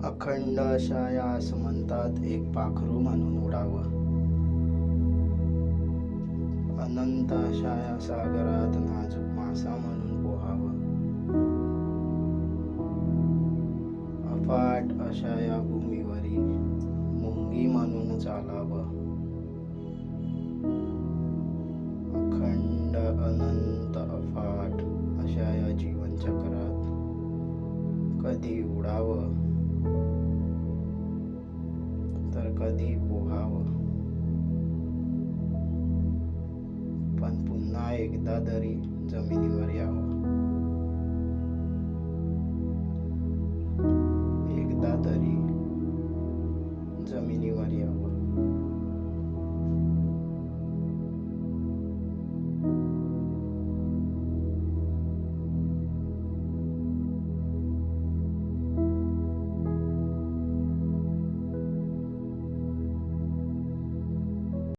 अखंड अशा या आसमंतात एक पाखरू म्हणून उडावं. अनंत अशा या सागरात नाजूक मासा म्हणून पोहावं. अफाट अशा या भूमीवरी मुंगी म्हणून चालावं. अखंड अनंत अफाट अशा या जीवनचक्रात कधी उडावं तर कधी पोहावं, पण पुन्हा एकदा तरी जमिनीवर यावं. एकदा तरी जमिनीवर